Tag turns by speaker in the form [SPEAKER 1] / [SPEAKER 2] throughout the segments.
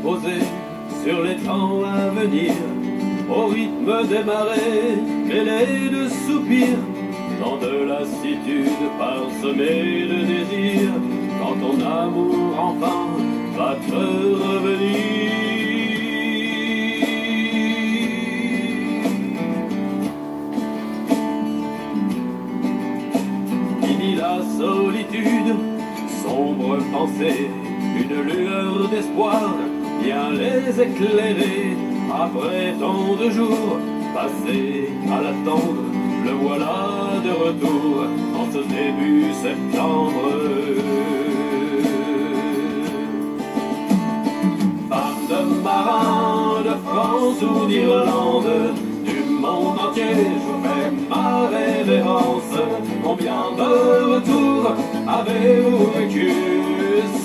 [SPEAKER 1] Posé sur les temps à venir, au rythme des marées mêlées de soupirs, dans de lassitude parsemée de désirs, quand ton amour enfin va te revenir. Fini la solitude, sombre pensée, une lueur d'espoir vient les éclairer. Après tant de jours passés à l'attendre, le voilà de retour en ce début septembre. Femme de marin de France ou d'Irlande, du monde entier je fais ma révérence. Combien de retours avez-vous vécu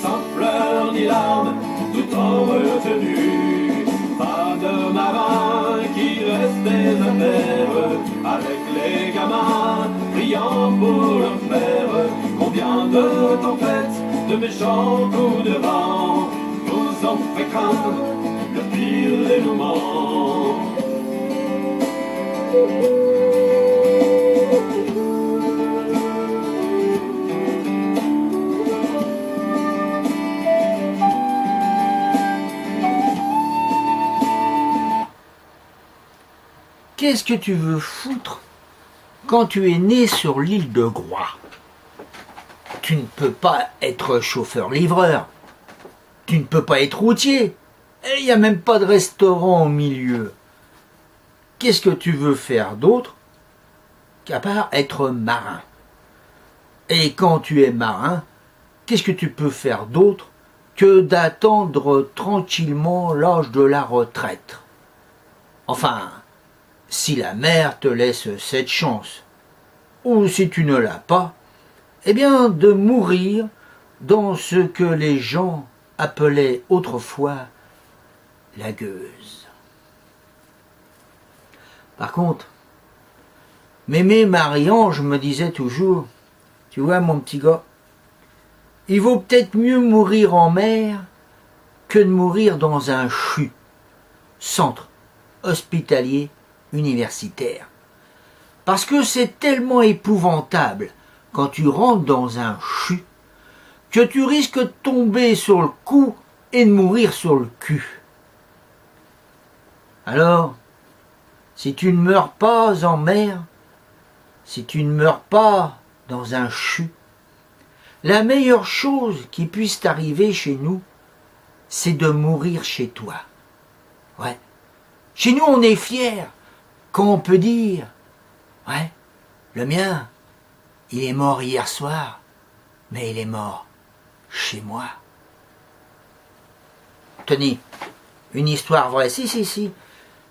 [SPEAKER 1] sans pleurs ni larmes, tout en retenue? Pas de marin qui restait à terre, avec les gamins priant pour leur père. Combien de tempêtes, de méchants coups de vent vous ont fait craindre le pire dénouement.
[SPEAKER 2] Qu'est-ce que tu veux foutre quand tu es né sur l'île de Groix? Tu ne peux pas être chauffeur-livreur. Tu ne peux pas être routier. Il n'y a même pas de restaurant au milieu. Qu'est-ce que tu veux faire d'autre qu'à part être marin? Et quand tu es marin, qu'est-ce que tu peux faire d'autre que d'attendre tranquillement l'âge de la retraite? Enfin, si la mer te laisse cette chance, ou si tu ne l'as pas, eh bien de mourir dans ce que les gens appelaient autrefois la gueuse. Par contre, mémé Marie-Ange me disait toujours, tu vois mon petit gars, il vaut peut-être mieux mourir en mer que de mourir dans un CHU, centre hospitalier universitaire. Parce que c'est tellement épouvantable quand tu rentres dans un CHU que tu risques de tomber sur le cou et de mourir sur le cul. Alors, si tu ne meurs pas en mer, si tu ne meurs pas dans un CHU, la meilleure chose qui puisse t'arriver chez nous, c'est de mourir chez toi. Ouais. Chez nous, on est fiers quand on peut dire « Ouais, le mien, il est mort hier soir, mais il est mort chez moi. » Tenez, une histoire vraie, si.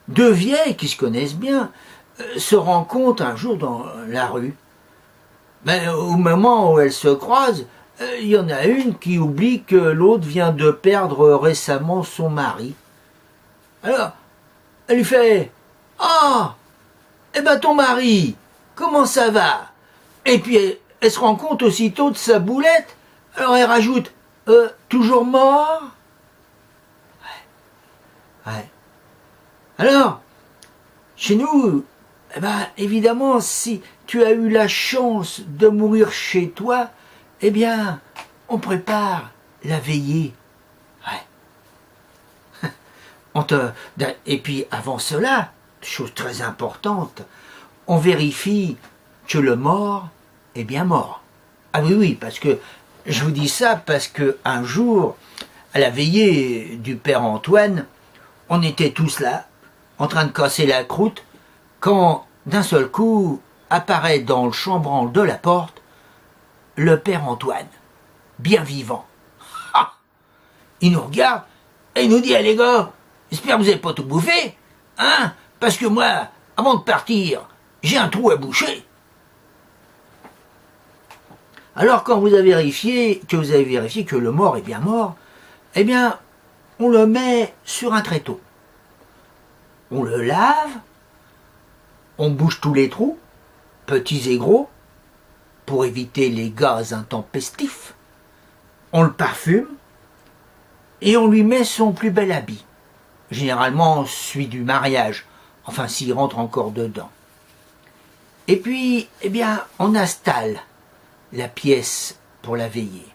[SPEAKER 2] Deux vieilles qui se connaissent bien se rencontrent un jour dans la rue. Mais au moment où elles se croisent, il y en a une qui oublie que l'autre vient de perdre récemment son mari. Alors, elle lui fait « Ah, eh ben ton mari, comment ça va ?» Et puis elle se rend compte aussitôt de sa boulette. Alors elle rajoute « Toujours mort ?» Ouais. Alors, chez nous, eh ben, évidemment, si tu as eu la chance de mourir chez toi, eh bien, on prépare la veillée. Ouais. Et puis, avant cela, chose très importante, on vérifie que le mort est bien mort. Ah oui, oui, parce que je vous dis ça parce que un jour, à la veillée du père Antoine, on était tous là, en train de casser la croûte, quand d'un seul coup apparaît dans le chambranle de la porte le père Antoine, bien vivant. Ah, il nous regarde et il nous dit: allez les gars, j'espère que vous n'avez pas tout bouffé, hein, parce que moi, avant de partir, j'ai un trou à boucher. Alors quand vous avez vérifié que le mort est bien mort, eh bien, on le met sur un tréteau. On le lave, on bouche tous les trous, petits et gros, pour éviter les gaz intempestifs. On le parfume et on lui met son plus bel habit. Généralement celui du mariage, enfin s'il rentre encore dedans. Et puis, eh bien, on installe la pièce pour la veillée.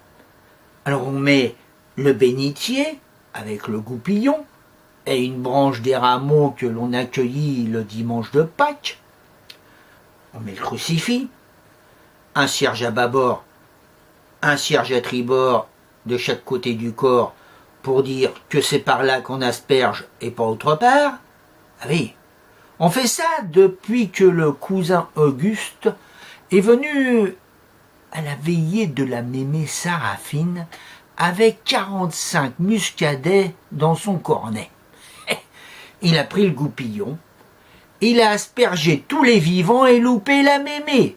[SPEAKER 2] Alors on met le bénitier avec le goupillon et une branche des rameaux que l'on accueillit le dimanche de Pâques. On met le crucifix, un cierge à bâbord, un cierge à tribord de chaque côté du corps pour dire que c'est par là qu'on asperge et pas autre part. Ah oui, on fait ça depuis que le cousin Auguste est venu à la veillée de la mémé Saraphine avec 45 muscadets dans son cornet. Il a pris le goupillon, il a aspergé tous les vivants et loupé la mémé.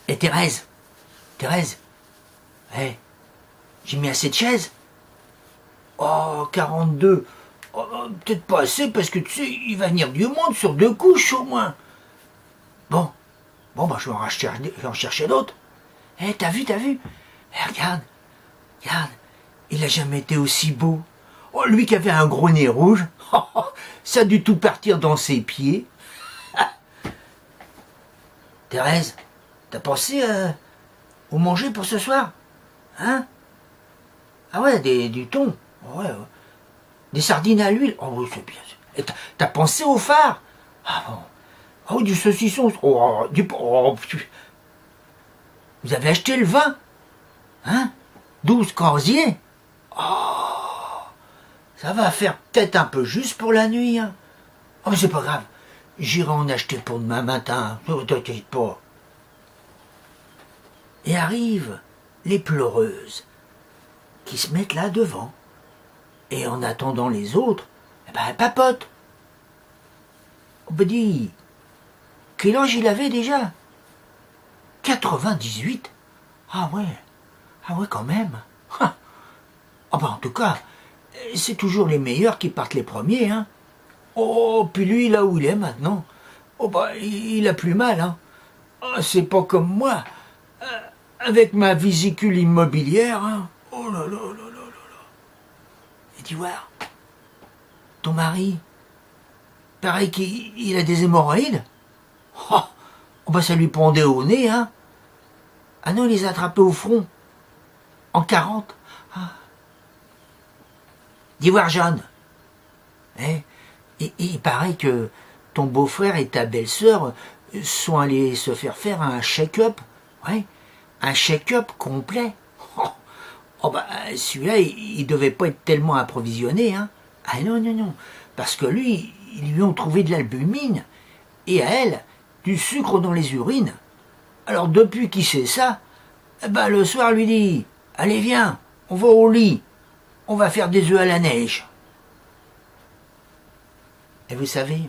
[SPEAKER 2] Et Thérèse, j'ai mis assez de chaises. Oh, 42. Oh, peut-être pas assez parce que tu sais, il va venir du monde sur 2 couches au moins. Bon, bah, je vais en chercher d'autres. T'as vu regarde, il a jamais été aussi beau. Oh, lui qui avait un gros nez rouge, ça a dû tout partir dans ses pieds. Thérèse, t'as pensé au manger pour ce soir? Hein? Ah ouais, du thon. Ouais. Des sardines à l'huile. Oh oui, c'est bien. Et t'as pensé au phare? Ah bon. Oh, du saucisson. Vous avez acheté le vin? Hein? 12 corsiers? Oh, ça va faire peut-être un peu juste pour la nuit. Hein? Oh, mais c'est pas grave. J'irai en acheter pour demain matin. Ne t'inquiète pas. Et arrivent les pleureuses qui se mettent là devant. Et en attendant les autres, eh ben, elles papotent. On me dit, quel âge il avait déjà? 98. Ah ouais quand même. Ah ben en tout cas, c'est toujours les meilleurs qui partent les premiers. Hein. Oh, puis lui, là où il est maintenant, oh bah, il a plus mal. Hein. Oh, c'est pas comme moi, avec ma vésicule immobilière. Hein. Oh là là là là là. Et tu vois, ton mari, pareil qu'il a des hémorroïdes. Oh bah ça lui pendait au nez, hein. Ah non, il les a attrapés au front. En 40. Ah. Dis voir, Jeanne. Il paraît que ton beau-frère et ta belle-sœur sont allés se faire un check-up. Ouais, un check-up complet. Oh bah, celui-là, il devait pas être tellement approvisionné, hein. Ah non. Parce que lui, ils lui ont trouvé de l'albumine. Et à elle, du sucre dans les urines. Alors depuis qu'il sait ça, ben le soir lui dit: allez viens, on va au lit, on va faire des œufs à la neige. Et vous savez,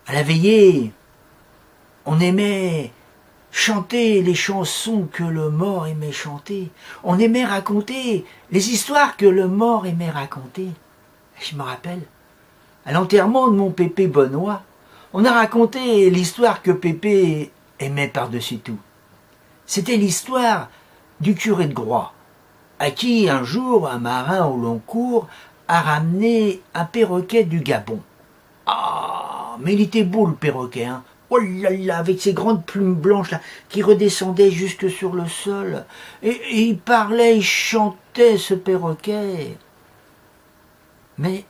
[SPEAKER 2] à la veillée, on aimait chanter les chansons que le mort aimait chanter. On aimait raconter les histoires que le mort aimait raconter. Je me rappelle, à l'enterrement de mon Pépé Benoît, on a raconté l'histoire que Pépé aimait par-dessus tout. C'était l'histoire du curé de Groix, à qui un jour un marin au long cours a ramené un perroquet du Gabon. Ah, mais il était beau le perroquet, hein. Oh là là, avec ses grandes plumes blanches là, qui redescendaient jusque sur le sol. Et il parlait, il chantait ce perroquet. Mais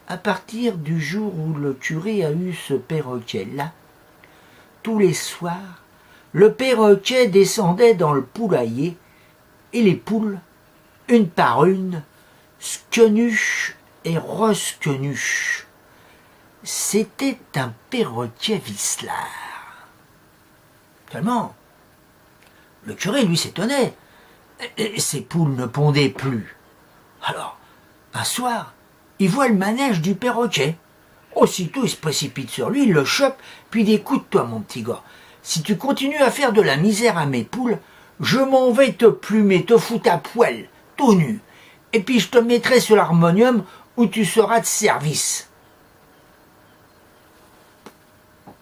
[SPEAKER 2] à partir du jour où le curé a eu ce perroquet-là, tous les soirs, le perroquet descendait dans le poulailler et les poules, une par une, squenuche et resquenuche. C'était un perroquet vicelard. Tellement, le curé, lui, s'étonnait. Ces poules ne pondaient plus. Alors, un soir, il voit le manège du perroquet. Aussitôt, il se précipite sur lui, il le chope, puis il dit « Écoute-toi, mon petit gars, si tu continues à faire de la misère à mes poules, je m'en vais te plumer, te foutre à poil, tout nu, et puis je te mettrai sur l'harmonium où tu seras de service. »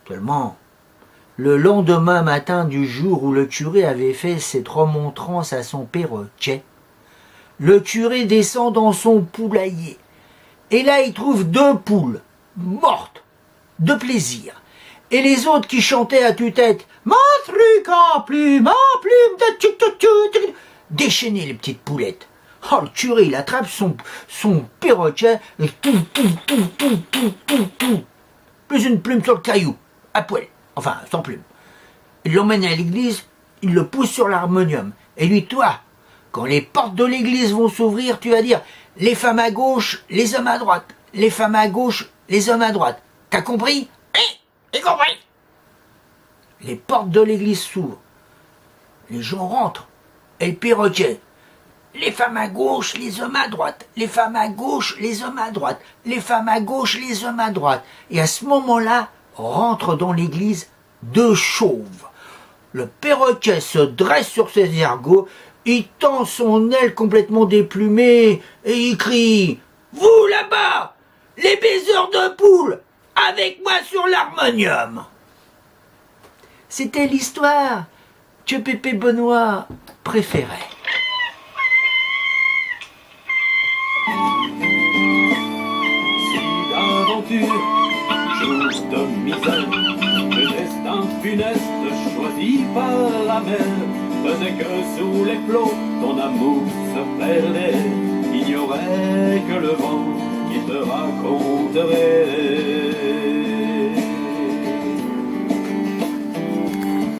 [SPEAKER 2] Seulement, le lendemain matin du jour où le curé avait fait cette remontrance à son perroquet, le curé descend dans son poulailler, et là il trouve 2 poules, mortes, de plaisir, et les autres qui chantaient à tue-tête « Mon truc en plume de tchou-tchou-tchou » déchaînaient les petites poulettes. Oh, le curé, il attrape son perroquet, et tout, plus une plume sur le caillou, à poil, enfin, sans plume. Il l'emmène à l'église, il le pousse sur l'harmonium, et lui, toi, quand les portes de l'église vont s'ouvrir, tu vas dire « Les femmes à gauche, les hommes à droite, les femmes à gauche, les hommes à droite. » T'as compris ? Oui, j'ai compris. Les portes de l'église s'ouvrent. Les gens rentrent. Et le perroquet. Les femmes à gauche, les hommes à droite. Les femmes à gauche, les hommes à droite. Les femmes à gauche, les hommes à droite. Et à ce moment-là, rentrent dans l'église 2 chauves. Le perroquet se dresse sur ses ergots. Il tend son aile complètement déplumée et il crie « Vous là-bas, les baiseurs de poules, avec moi sur l'harmonium !» C'était l'histoire que Pépé Benoît préférait.
[SPEAKER 1] Si d'aventure, jour de misère, le destin funeste choisi par la mer faisait que sous les flots ton amour se perdait, ignorait que le vent qui te raconterait